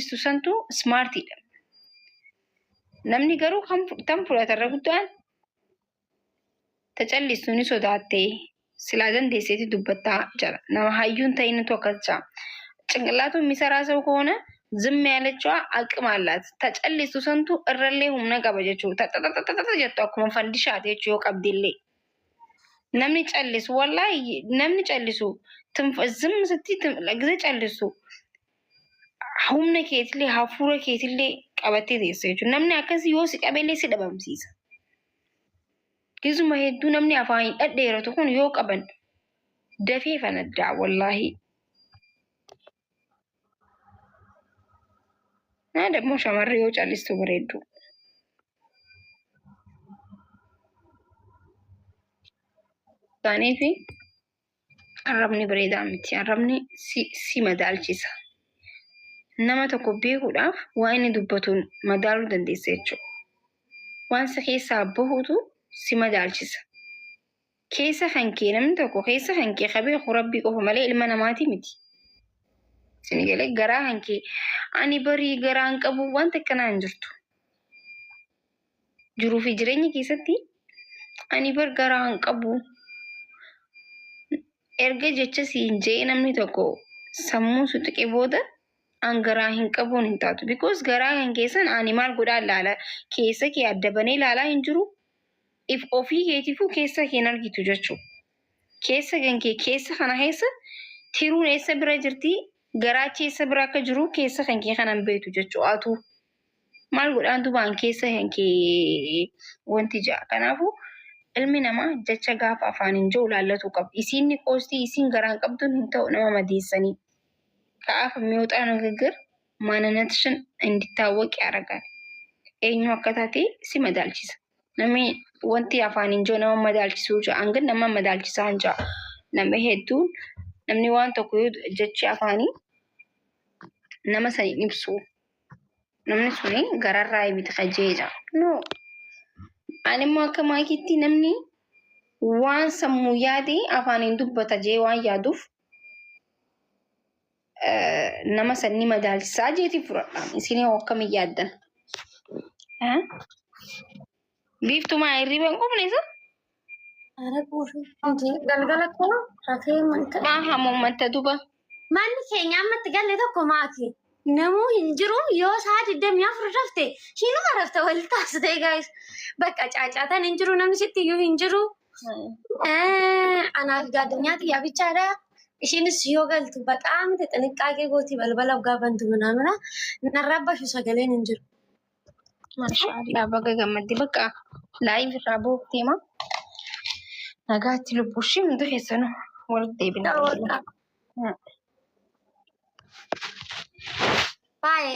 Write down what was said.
callistu santu smarti dha. Namni garuu tam fudhatarra guddaan ta callistu ni sodaatte silaa dandeesseeti dubbattaa jira. Nama hayyuun ta'intu akkachaa ጭንቅላቱን የሚሰራ ሰው ከሆነ ዝም ያለችዋ አቅም አላት። ተጨልሱ ሰንቱ እረሌ ሁምነ ቀበጀቹ ተተተተተ ጀቶ አኩመ ፈንዲሻት የቹ ቀብዲሌ ነምኒ ጨልሱ ወላሂ ነምኒ ጨልሱ ዝም ስቲ ለግዘ ጨልሱ ሁምነ ኬትሌ ሀፉረ ኬትሌ ቀበቴ ተሰቹ ነምኒ አከሲ ዮስ ቀበሌ ሲደበምሲስ ግዙ መሄዱ ነምኒ አፋኝ እደረቱ ሁን ዮ ቀበን ደፌ ፈነዳ ወላሂ ና ደግሞ ሸመሪዮ ጨልስቱ በሬዱ ታኔፊ አረብኒ በሬዳ ምቲ አረብኒ ሲመዳልቺሳ ነማ ተኮ ቤኩዳፍ ዋይኒ ዱበቱን መዳሉ ደንዴሴቹ ዋንሰ ኬሳ በሁቱ ሲመዳልቺሳ ኬሳ ኸንኬ ነምን ተኮ ኬሳ ኸንኬ ኸቤኹ ረቢ ቆፈ መሌ ኢልመነማቲ ምቲ sinigale garaa hanke ani bari garaan qabu wanta kana injirtu jiruu fi jireenya keessatti ani bar garaan qabu erga jecha siin jee namni tokko sammuu sutuqe booda an garaa hin qabuun hin taatu because garaa kan keessan ani maal godhaa laala keessa kee addabanee laalaa hin jiru if ofii keetiifuu keessa keen argitu jechuu keessa gankee keessa kana keessa tiruun eessa bira jirti garaachi eessa bira akka jiru keessa kan kee kanan beetu jechuu atu maal godhaan dubaan keessa kan kee wanti jaa kanaafu ilmi namaa jecha gaafa afaan hin jiru laallatu qabu isiinni qoostii isiin garaan qabduun hin ta'u nama madeessanii ka'aaf mi'oota ንግግር ማንነትሽን እንዲታወቅ ያደርጋል eenyu akka taate si madaalchisa namni wanti afaan hin jiru nama madaalchisu ja'an ግን nama madaalchisaa hin ja'a nama hedduun namni waan tokko jechi afaanii nama sani ibsu namni suni gararraa ibita qajeeja no ani immoo akka maakitti namni waan sammuu yaade afaaniin dubbata jee waan yaaduuf nama sani madaalchisaa jeeti fudhadhaan isin akkam yaaddan biiftumaa hirriban qubneesa galgala ko hafee manta hamu manta duba manni keenya ammatti galle tokko maati namuu hin jiru yoo saati dammi afur rafte hinuma rafte wal taasite guys bakka caacaatan hin jiru namni sitti iyyuu hin jiru anaaf gaaddanyaati yaa bichaadha ishinis yoo galtu baqaam xinqaaqee gooti balbala gaafantu ምናምና narrabashu sagaleen hin jiru ማሻአላ baga gammaddi bakka laayif irraa boofteema nagaatti lubbushi hundi keessanu wal deebinaa bye